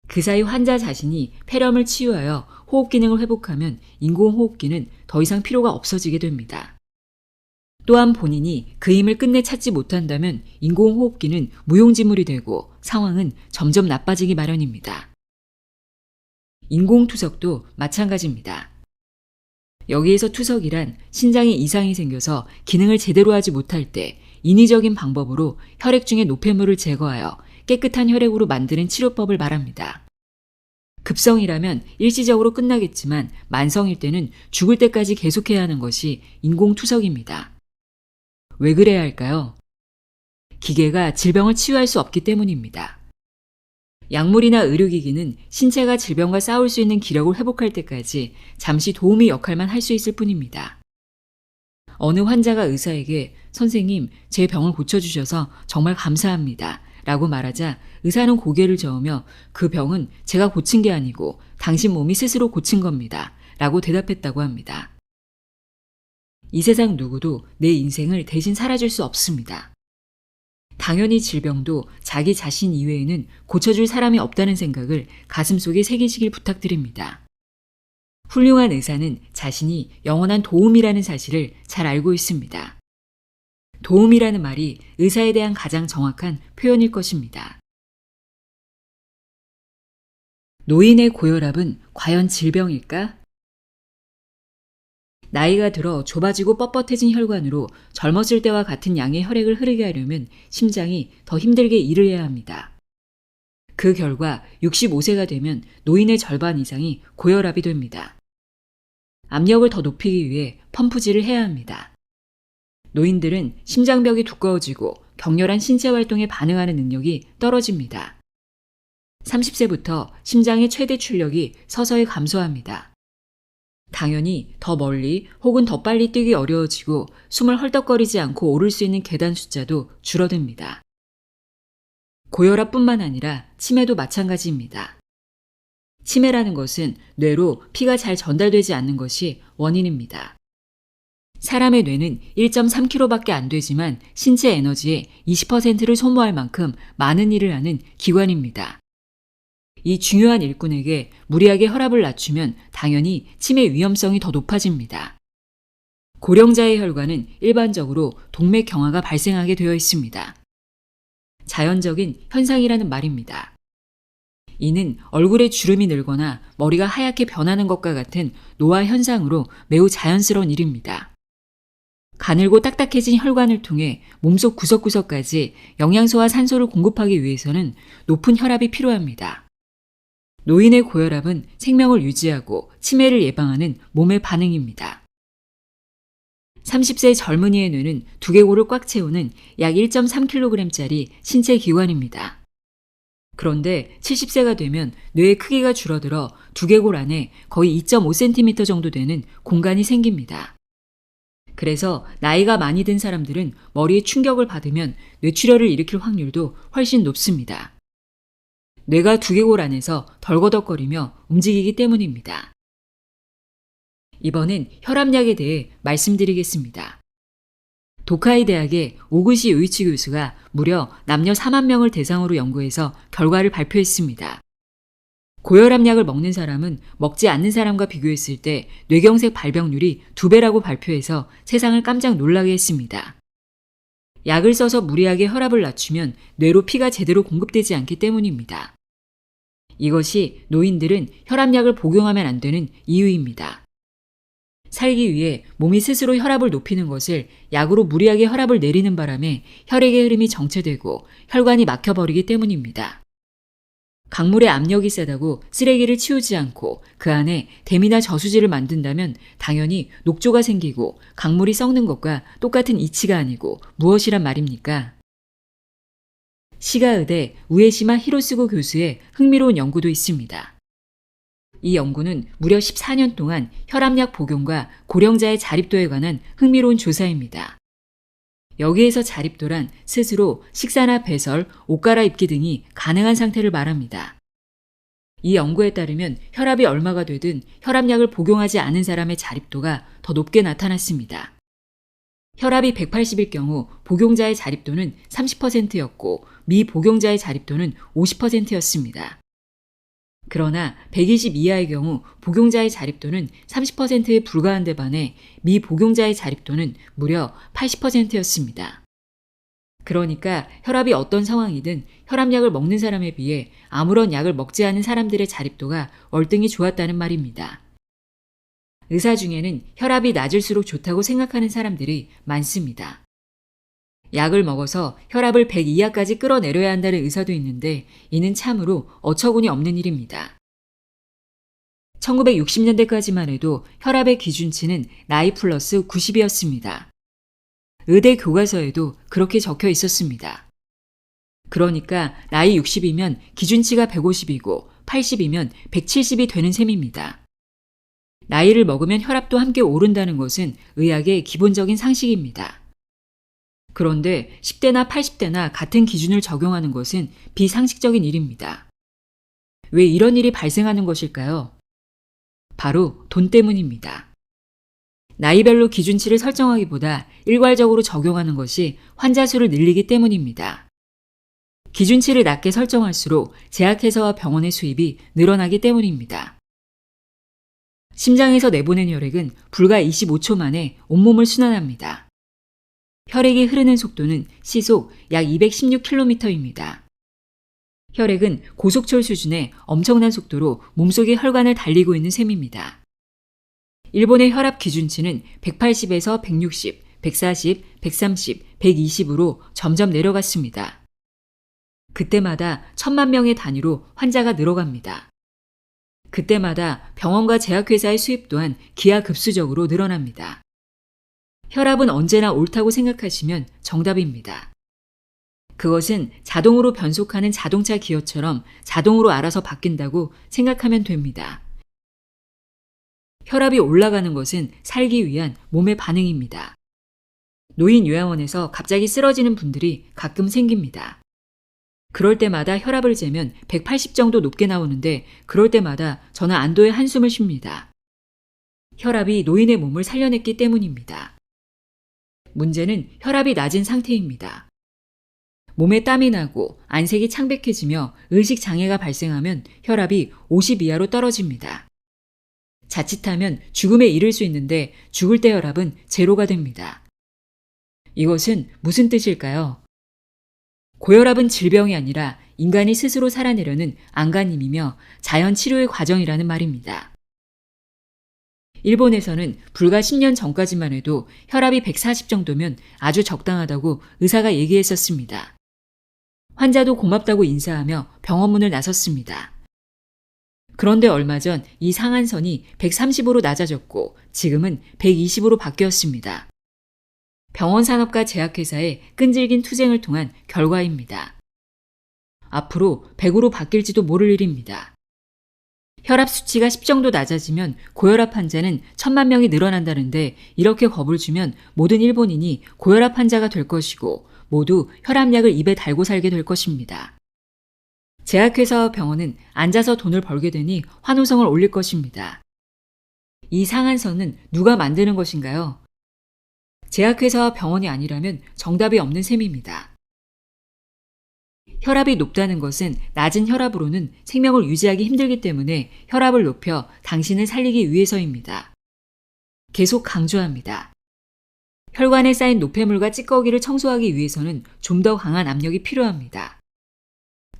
그 사이 환자 자신이 폐렴을 치유하여 호흡 기능을 회복하면 인공호흡기는 더 이상 필요가 없어지게 됩니다. 또한 본인이 그 힘을 끝내 찾지 못한다면 인공호흡기는 무용지물이 되고 상황은 점점 나빠지기 마련입니다. 인공투석도 마찬가지입니다. 여기에서 투석이란 신장에 이상이 생겨서 기능을 제대로 하지 못할 때 인위적인 방법으로 혈액 중의 노폐물을 제거하여 깨끗한 혈액으로 만드는 치료법을 말합니다. 급성이라면 일시적으로 끝나겠지만 만성일 때는 죽을 때까지 계속해야 하는 것이 인공투석입니다. 왜 그래야 할까요? 기계가 질병을 치유할 수 없기 때문입니다. 약물이나 의료기기는 신체가 질병과 싸울 수 있는 기력을 회복할 때까지 잠시 도우미 역할만 할 수 있을 뿐입니다. 어느 환자가 의사에게 선생님, 제 병을 고쳐주셔서 정말 감사합니다 라고 말하자 의사는 고개를 저으며 그 병은 제가 고친 게 아니고 당신 몸이 스스로 고친 겁니다 라고 대답했다고 합니다. 이 세상 누구도 내 인생을 대신 살아줄 수 없습니다. 당연히 질병도 자기 자신 이외에는 고쳐줄 사람이 없다는 생각을 가슴속에 새기시길 부탁드립니다. 훌륭한 의사는 자신이 영원한 도움이라는 사실을 잘 알고 있습니다. 도움이라는 말이 의사에 대한 가장 정확한 표현일 것입니다. 노인의 고혈압은 과연 질병일까? 나이가 들어 좁아지고 뻣뻣해진 혈관으로 젊었을 때와 같은 양의 혈액을 흐르게 하려면 심장이 더 힘들게 일을 해야 합니다. 그 결과 65세가 되면 노인의 절반 이상이 고혈압이 됩니다. 압력을 더 높이기 위해 펌프질을 해야 합니다. 노인들은 심장벽이 두꺼워지고 격렬한 신체 활동에 반응하는 능력이 떨어집니다. 30세부터 심장의 최대 출력이 서서히 감소합니다. 당연히 더 멀리 혹은 더 빨리 뛰기 어려워지고 숨을 헐떡거리지 않고 오를 수 있는 계단 숫자도 줄어듭니다. 고혈압뿐만 아니라 치매도 마찬가지입니다. 치매라는 것은 뇌로 피가 잘 전달되지 않는 것이 원인입니다. 사람의 뇌는 1.3kg밖에 안 되지만 신체 에너지의 20%를 소모할 만큼 많은 일을 하는 기관입니다. 이 중요한 일꾼에게 무리하게 혈압을 낮추면 당연히 치매 위험성이 더 높아집니다. 고령자의 혈관은 일반적으로 동맥경화가 발생하게 되어 있습니다. 자연적인 현상이라는 말입니다. 이는 얼굴에 주름이 늘거나 머리가 하얗게 변하는 것과 같은 노화 현상으로 매우 자연스러운 일입니다. 가늘고 딱딱해진 혈관을 통해 몸속 구석구석까지 영양소와 산소를 공급하기 위해서는 높은 혈압이 필요합니다. 노인의 고혈압은 생명을 유지하고 치매를 예방하는 몸의 반응입니다. 30세 젊은이의 뇌는 두개골을 꽉 채우는 약 1.3kg짜리 신체 기관입니다. 그런데 70세가 되면 뇌의 크기가 줄어들어 두개골 안에 거의 2.5cm 정도 되는 공간이 생깁니다. 그래서 나이가 많이 든 사람들은 머리에 충격을 받으면 뇌출혈을 일으킬 확률도 훨씬 높습니다. 뇌가 두개골 안에서 덜거덕거리며 움직이기 때문입니다. 이번엔 혈압약에 대해 말씀드리겠습니다. 도카이 대학의 오구시 요이치 교수가 무려 남녀 4만 명을 대상으로 연구해서 결과를 발표했습니다. 고혈압약을 먹는 사람은 먹지 않는 사람과 비교했을 때 뇌경색 발병률이 2배라고 발표해서 세상을 깜짝 놀라게 했습니다. 약을 써서 무리하게 혈압을 낮추면 뇌로 피가 제대로 공급되지 않기 때문입니다. 이것이 노인들은 혈압약을 복용하면 안 되는 이유입니다. 살기 위해 몸이 스스로 혈압을 높이는 것을 약으로 무리하게 혈압을 내리는 바람에 혈액의 흐름이 정체되고 혈관이 막혀버리기 때문입니다. 강물에 압력이 세다고 쓰레기를 치우지 않고 그 안에 댐이나 저수지를 만든다면 당연히 녹조가 생기고 강물이 썩는 것과 똑같은 이치가 아니고 무엇이란 말입니까? 시가의대 우에시마 히로스고 교수의 흥미로운 연구도 있습니다. 이 연구는 무려 14년 동안 혈압약 복용과 고령자의 자립도에 관한 흥미로운 조사입니다. 여기에서 자립도란 스스로 식사나 배설, 옷 갈아입기 등이 가능한 상태를 말합니다. 이 연구에 따르면 혈압이 얼마가 되든 혈압약을 복용하지 않은 사람의 자립도가 더 높게 나타났습니다. 혈압이 180일 경우 복용자의 자립도는 30%였고 미복용자의 자립도는 50%였습니다. 그러나 120 이하의 경우 복용자의 자립도는 30%에 불과한데 반해 미복용자의 자립도는 무려 80%였습니다. 그러니까 혈압이 어떤 상황이든 혈압약을 먹는 사람에 비해 아무런 약을 먹지 않은 사람들의 자립도가 월등히 좋았다는 말입니다. 의사 중에는 혈압이 낮을수록 좋다고 생각하는 사람들이 많습니다. 약을 먹어서 혈압을 100 이하까지 끌어내려야 한다는 의사도 있는데 이는 참으로 어처구니 없는 일입니다. 1960년대까지만 해도 혈압의 기준치는 나이 플러스 90이었습니다. 의대 교과서에도 그렇게 적혀 있었습니다. 그러니까 나이 60이면 기준치가 150이고 80이면 170이 되는 셈입니다. 나이를 먹으면 혈압도 함께 오른다는 것은 의학의 기본적인 상식입니다. 그런데 10대나 80대나 같은 기준을 적용하는 것은 비상식적인 일입니다. 왜 이런 일이 발생하는 것일까요? 바로 돈 때문입니다. 나이별로 기준치를 설정하기보다 일괄적으로 적용하는 것이 환자 수를 늘리기 때문입니다. 기준치를 낮게 설정할수록 제약회사와 병원의 수입이 늘어나기 때문입니다. 심장에서 내보낸 혈액은 불과 25초 만에 온몸을 순환합니다. 혈액이 흐르는 속도는 시속 약 216km입니다. 혈액은 고속철 수준의 엄청난 속도로 몸속의 혈관을 달리고 있는 셈입니다. 일본의 혈압 기준치는 180에서 160, 140, 130, 120으로 점점 내려갔습니다. 그때마다 1000만 명의 단위로 환자가 늘어갑니다. 그때마다 병원과 제약회사의 수입 또한 기하급수적으로 늘어납니다. 혈압은 언제나 옳다고 생각하시면 정답입니다. 그것은 자동으로 변속하는 자동차 기어처럼 자동으로 알아서 바뀐다고 생각하면 됩니다. 혈압이 올라가는 것은 살기 위한 몸의 반응입니다. 노인 요양원에서 갑자기 쓰러지는 분들이 가끔 생깁니다. 그럴 때마다 혈압을 재면 180 정도 높게 나오는데 그럴 때마다 저는 안도의 한숨을 쉽니다. 혈압이 노인의 몸을 살려냈기 때문입니다. 문제는 혈압이 낮은 상태입니다. 몸에 땀이 나고 안색이 창백해지며 의식장애가 발생하면 혈압이 50 이하로 떨어집니다. 자칫하면 죽음에 이를 수 있는데 죽을 때 혈압은 제로가 됩니다. 이것은 무슨 뜻일까요? 고혈압은 질병이 아니라 인간이 스스로 살아내려는 안간힘이며 자연 치료의 과정이라는 말입니다. 일본에서는 불과 10년 전까지만 해도 혈압이 140 정도면 아주 적당하다고 의사가 얘기했었습니다. 환자도 고맙다고 인사하며 병원 문을 나섰습니다. 그런데 얼마 전 이 상한선이 130으로 낮아졌고 지금은 120으로 바뀌었습니다. 병원 산업과 제약회사의 끈질긴 투쟁을 통한 결과입니다. 앞으로 100으로 바뀔지도 모를 일입니다. 혈압 수치가 10 정도 낮아지면 고혈압 환자는 1000만 명이 늘어난다는데 이렇게 겁을 주면 모든 일본인이 고혈압 환자가 될 것이고 모두 혈압약을 입에 달고 살게 될 것입니다. 제약회사와 병원은 앉아서 돈을 벌게 되니 환호성을 올릴 것입니다. 이 상한선은 누가 만드는 것인가요? 제약회사와 병원이 아니라면 정답이 없는 셈입니다. 혈압이 높다는 것은 낮은 혈압으로는 생명을 유지하기 힘들기 때문에 혈압을 높여 당신을 살리기 위해서입니다. 계속 강조합니다. 혈관에 쌓인 노폐물과 찌꺼기를 청소하기 위해서는 좀 더 강한 압력이 필요합니다.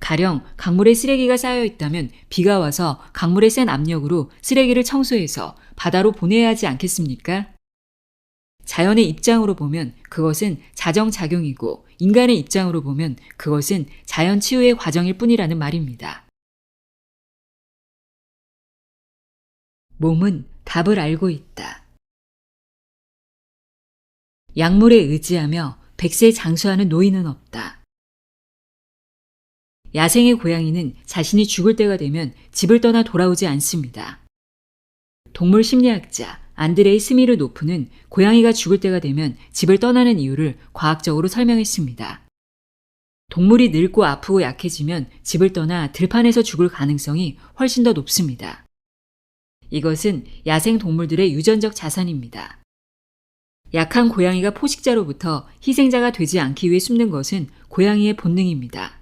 가령 강물에 쓰레기가 쌓여 있다면 비가 와서 강물에 센 압력으로 쓰레기를 청소해서 바다로 보내야 하지 않겠습니까? 자연의 입장으로 보면 그것은 자정작용이고 인간의 입장으로 보면 그것은 자연 치유의 과정일 뿐이라는 말입니다. 몸은 답을 알고 있다. 약물에 의지하며 100세 장수하는 노인은 없다. 야생의 고양이는 자신이 죽을 때가 되면 집을 떠나 돌아오지 않습니다. 동물 심리학자 안드레이 스미르 노프는 고양이가 죽을 때가 되면 집을 떠나는 이유를 과학적으로 설명했습니다. 동물이 늙고 아프고 약해지면 집을 떠나 들판에서 죽을 가능성이 훨씬 더 높습니다. 이것은 야생 동물들의 유전적 자산입니다. 약한 고양이가 포식자로부터 희생자가 되지 않기 위해 숨는 것은 고양이의 본능입니다.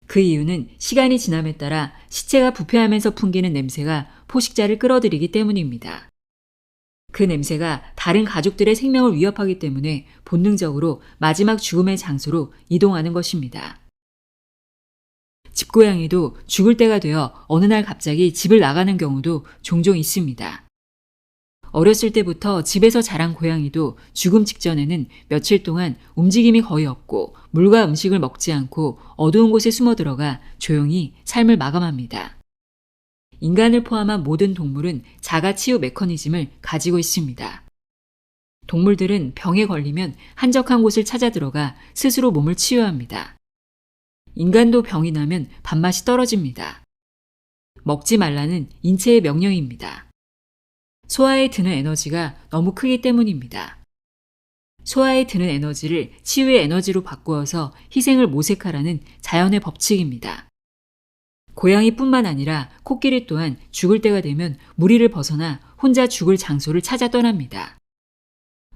그 이유는 시간이 지남에 따라 시체가 부패하면서 풍기는 냄새가 포식자를 끌어들이기 때문입니다. 그 냄새가 다른 가족들의 생명을 위협하기 때문에 본능적으로 마지막 죽음의 장소로 이동하는 것입니다. 집고양이도 죽을 때가 되어 어느 날 갑자기 집을 나가는 경우도 종종 있습니다. 어렸을 때부터 집에서 자란 고양이도 죽음 직전에는 며칠 동안 움직임이 거의 없고 물과 음식을 먹지 않고 어두운 곳에 숨어 들어가 조용히 삶을 마감합니다. 인간을 포함한 모든 동물은 자가치유 메커니즘을 가지고 있습니다. 동물들은 병에 걸리면 한적한 곳을 찾아 들어가 스스로 몸을 치유합니다. 인간도 병이 나면 밥맛이 떨어집니다. 먹지 말라는 인체의 명령입니다. 소화에 드는 에너지가 너무 크기 때문입니다. 소화에 드는 에너지를 치유의 에너지로 바꾸어서 희생을 모색하라는 자연의 법칙입니다. 고양이뿐만 아니라 코끼리 또한 죽을 때가 되면 무리를 벗어나 혼자 죽을 장소를 찾아 떠납니다.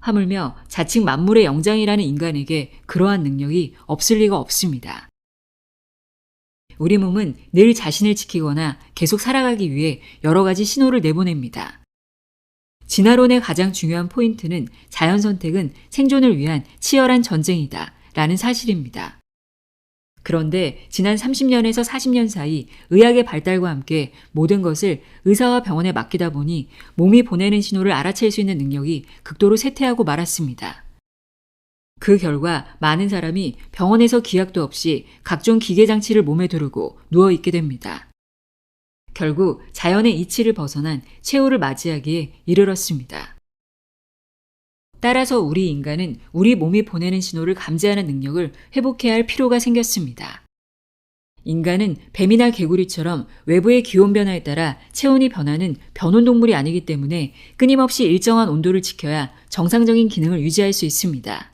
하물며 자칭 만물의 영장이라는 인간에게 그러한 능력이 없을 리가 없습니다. 우리 몸은 늘 자신을 지키거나 계속 살아가기 위해 여러 가지 신호를 내보냅니다. 진화론의 가장 중요한 포인트는 자연 선택은 생존을 위한 치열한 전쟁이다 라는 사실입니다. 그런데 지난 30년에서 40년 사이 의학의 발달과 함께 모든 것을 의사와 병원에 맡기다 보니 몸이 보내는 신호를 알아챌 수 있는 능력이 극도로 쇠퇴하고 말았습니다. 그 결과 많은 사람이 병원에서 기약도 없이 각종 기계장치를 몸에 두르고 누워있게 됩니다. 결국 자연의 이치를 벗어난 최후를 맞이하기에 이르렀습니다. 따라서 우리 인간은 우리 몸이 보내는 신호를 감지하는 능력을 회복해야 할 필요가 생겼습니다. 인간은 뱀이나 개구리처럼 외부의 기온 변화에 따라 체온이 변하는 변온동물이 아니기 때문에 끊임없이 일정한 온도를 지켜야 정상적인 기능을 유지할 수 있습니다.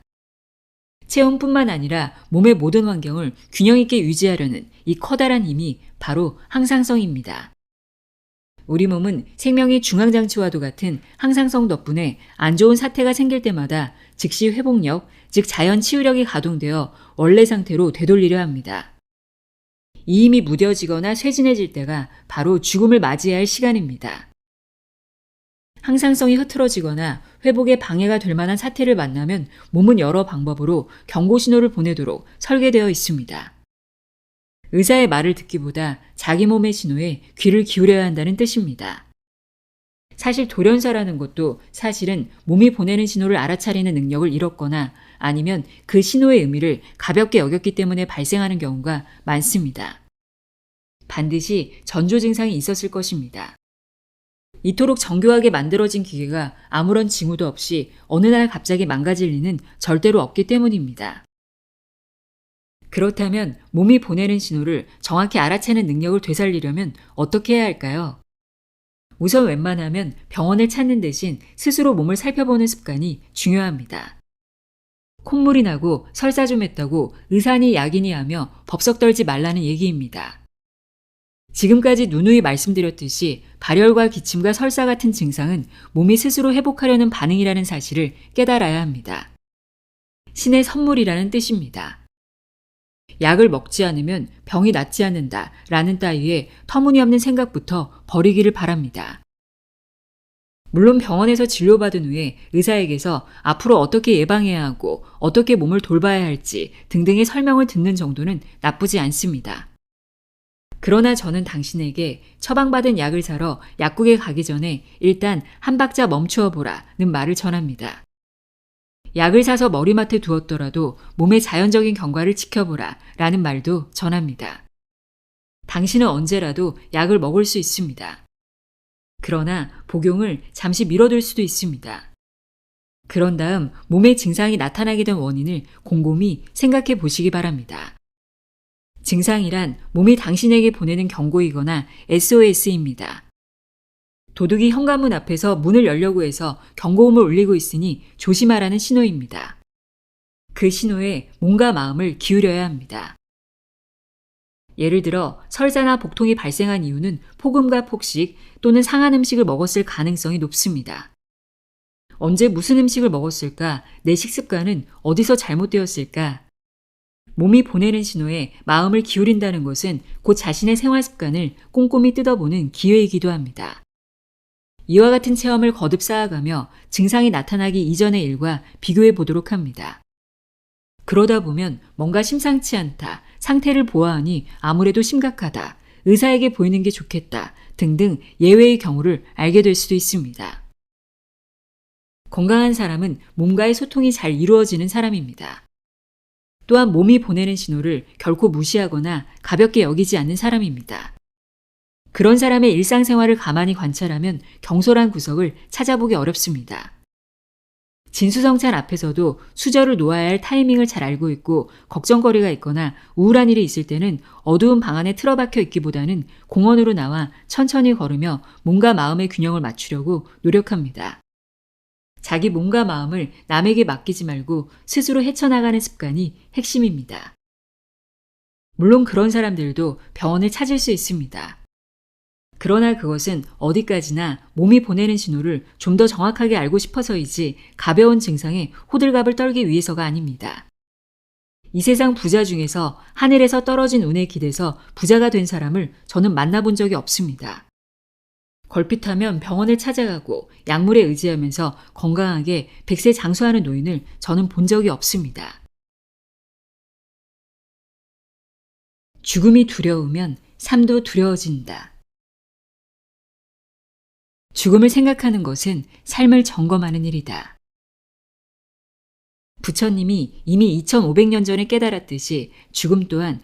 체온뿐만 아니라 몸의 모든 환경을 균형 있게 유지하려는 이 커다란 힘이 바로 항상성입니다. 우리 몸은 생명의 중앙장치와도 같은 항상성 덕분에 안 좋은 사태가 생길 때마다 즉시 회복력, 즉 자연 치유력이 가동되어 원래 상태로 되돌리려 합니다. 이 힘이 무뎌지거나 쇠진해질 때가 바로 죽음을 맞이해야 할 시간입니다. 항상성이 흐트러지거나 회복에 방해가 될 만한 사태를 만나면 몸은 여러 방법으로 경고 신호를 보내도록 설계되어 있습니다. 의사의 말을 듣기보다 자기 몸의 신호에 귀를 기울여야 한다는 뜻입니다. 사실 돌연사라는 것도 사실은 몸이 보내는 신호를 알아차리는 능력을 잃었거나 아니면 그 신호의 의미를 가볍게 여겼기 때문에 발생하는 경우가 많습니다. 반드시 전조 증상이 있었을 것입니다. 이토록 정교하게 만들어진 기계가 아무런 징후도 없이 어느 날 갑자기 망가질 리는 절대로 없기 때문입니다. 그렇다면 몸이 보내는 신호를 정확히 알아채는 능력을 되살리려면 어떻게 해야 할까요? 우선 웬만하면 병원을 찾는 대신 스스로 몸을 살펴보는 습관이 중요합니다. 콧물이 나고 설사 좀 했다고 의사니 약이니 하며 법석 떨지 말라는 얘기입니다. 지금까지 누누이 말씀드렸듯이 발열과 기침과 설사 같은 증상은 몸이 스스로 회복하려는 반응이라는 사실을 깨달아야 합니다. 신의 선물이라는 뜻입니다. 약을 먹지 않으면 병이 낫지 않는다 라는 따위의 터무니없는 생각부터 버리기를 바랍니다. 물론 병원에서 진료받은 후에 의사에게서 앞으로 어떻게 예방해야 하고 어떻게 몸을 돌봐야 할지 등등의 설명을 듣는 정도는 나쁘지 않습니다. 그러나 저는 당신에게 처방받은 약을 사러 약국에 가기 전에 일단 한 박자 멈추어 보라는 말을 전합니다. 약을 사서 머리맡에 두었더라도 몸의 자연적인 경과를 지켜보라 라는 말도 전합니다. 당신은 언제라도 약을 먹을 수 있습니다. 그러나 복용을 잠시 미뤄둘 수도 있습니다. 그런 다음 몸의 증상이 나타나게 된 원인을 곰곰이 생각해 보시기 바랍니다. 증상이란 몸이 당신에게 보내는 경고이거나 SOS입니다. 도둑이 현관문 앞에서 문을 열려고 해서 경고음을 울리고 있으니 조심하라는 신호입니다. 그 신호에 몸과 마음을 기울여야 합니다. 예를 들어 설사나 복통이 발생한 이유는 폭음과 폭식 또는 상한 음식을 먹었을 가능성이 높습니다. 언제 무슨 음식을 먹었을까? 내 식습관은 어디서 잘못되었을까? 몸이 보내는 신호에 마음을 기울인다는 것은 곧 자신의 생활 습관을 꼼꼼히 뜯어보는 기회이기도 합니다. 이와 같은 체험을 거듭 쌓아가며 증상이 나타나기 이전의 일과 비교해 보도록 합니다. 그러다 보면 뭔가 심상치 않다, 상태를 보아하니 아무래도 심각하다, 의사에게 보이는 게 좋겠다 등등 예외의 경우를 알게 될 수도 있습니다. 건강한 사람은 몸과의 소통이 잘 이루어지는 사람입니다. 또한 몸이 보내는 신호를 결코 무시하거나 가볍게 여기지 않는 사람입니다. 그런 사람의 일상생활을 가만히 관찰하면 경솔한 구석을 찾아보기 어렵습니다. 진수성찬 앞에서도 수저를 놓아야 할 타이밍을 잘 알고 있고 걱정거리가 있거나 우울한 일이 있을 때는 어두운 방 안에 틀어박혀 있기보다는 공원으로 나와 천천히 걸으며 몸과 마음의 균형을 맞추려고 노력합니다. 자기 몸과 마음을 남에게 맡기지 말고 스스로 헤쳐나가는 습관이 핵심입니다. 물론 그런 사람들도 병원을 찾을 수 있습니다. 그러나 그것은 어디까지나 몸이 보내는 신호를 좀 더 정확하게 알고 싶어서이지 가벼운 증상에 호들갑을 떨기 위해서가 아닙니다. 이 세상 부자 중에서 하늘에서 떨어진 운에 기대서 부자가 된 사람을 저는 만나본 적이 없습니다. 걸핏하면 병원을 찾아가고 약물에 의지하면서 건강하게 100세 장수하는 노인을 저는 본 적이 없습니다. 죽음이 두려우면 삶도 두려워진다. 죽음을 생각하는 것은 삶을 점검하는 일이다. 부처님이 이미 2500년 전에 깨달았듯이 죽음 또한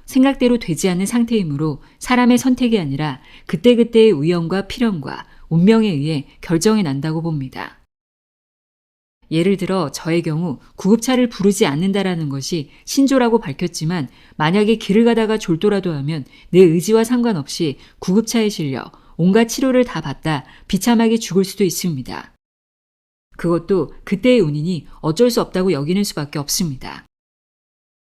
생각대로 되지 않는 상태이므로 사람의 선택이 아니라 그때그때의 우연과 필연과 운명에 의해 결정이 난다고 봅니다. 예를 들어 저의 경우 구급차를 부르지 않는다라는 것이 신조라고 밝혔지만 만약에 길을 가다가 졸도라도 하면 내 의지와 상관없이 구급차에 실려 온갖 치료를 다 받다 비참하게 죽을 수도 있습니다. 그것도 그때의 운이니 어쩔 수 없다고 여기는 수밖에 없습니다.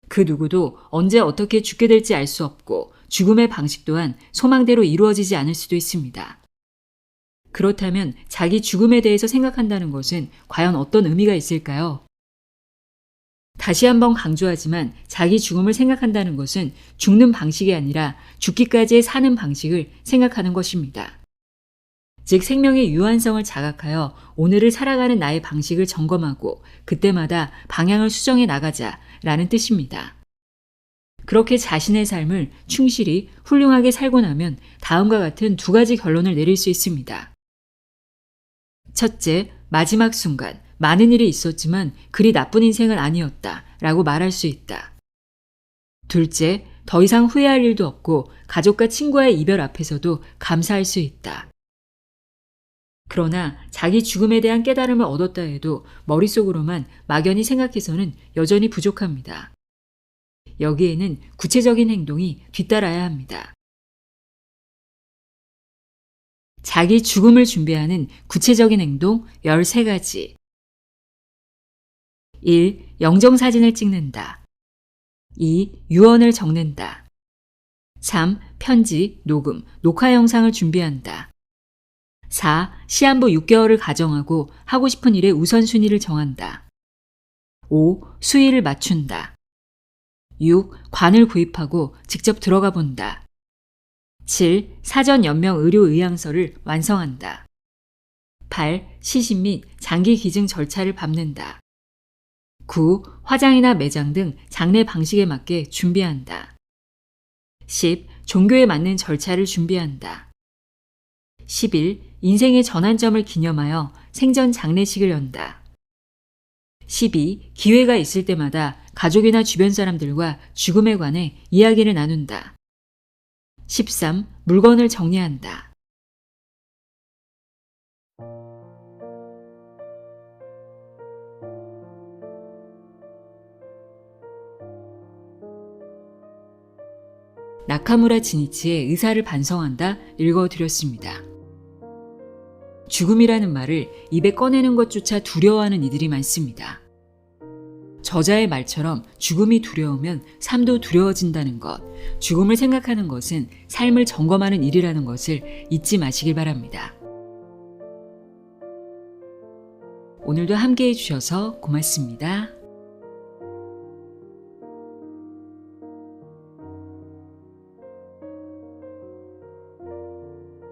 그 누구도 언제 어떻게 죽게 될지 알 수 없고 죽음의 방식 또한 소망대로 이루어지지 않을 수도 있습니다. 그렇다면 자기 죽음에 대해서 생각한다는 것은 과연 어떤 의미가 있을까요? 다시 한번 강조하지만 자기 죽음을 생각한다는 것은 죽는 방식이 아니라 죽기까지의 사는 방식을 생각하는 것입니다. 즉 생명의 유한성을 자각하여 오늘을 살아가는 나의 방식을 점검하고 그때마다 방향을 수정해 나가자라는 뜻입니다. 그렇게 자신의 삶을 충실히 훌륭하게 살고 나면 다음과 같은 두 가지 결론을 내릴 수 있습니다. 첫째, 마지막 순간 많은 일이 있었지만 그리 나쁜 인생은 아니었다 라고 말할 수 있다. 둘째, 더 이상 후회할 일도 없고 가족과 친구와의 이별 앞에서도 감사할 수 있다. 그러나 자기 죽음에 대한 깨달음을 얻었다 해도 머릿속으로만 막연히 생각해서는 여전히 부족합니다. 여기에는 구체적인 행동이 뒤따라야 합니다. 자기 죽음을 준비하는 구체적인 행동 13가지. 1. 영정사진을 찍는다. 2. 유언을 적는다. 3. 편지, 녹음, 녹화 영상을 준비한다. 4. 시한부 6개월을 가정하고 하고 싶은 일의 우선순위를 정한다. 5. 수위를 맞춘다. 6. 관을 구입하고 직접 들어가 본다. 7. 사전 연명 의료 의향서를 완성한다. 8. 시신 및 장기 기증 절차를 밟는다. 9. 화장이나 매장 등 장례 방식에 맞게 준비한다. 10. 종교에 맞는 절차를 준비한다. 11. 인생의 전환점을 기념하여 생전 장례식을 연다. 12. 기회가 있을 때마다 가족이나 주변 사람들과 죽음에 관해 이야기를 나눈다. 13. 물건을 정리한다. 나카무라 지니치의 의사를 반성한다 읽어드렸습니다. 죽음이라는 말을 입에 꺼내는 것조차 두려워하는 이들이 많습니다. 저자의 말처럼 죽음이 두려우면 삶도 두려워진다는 것, 죽음을 생각하는 것은 삶을 점검하는 일이라는 것을 잊지 마시길 바랍니다. 오늘도 함께해 주셔서 고맙습니다.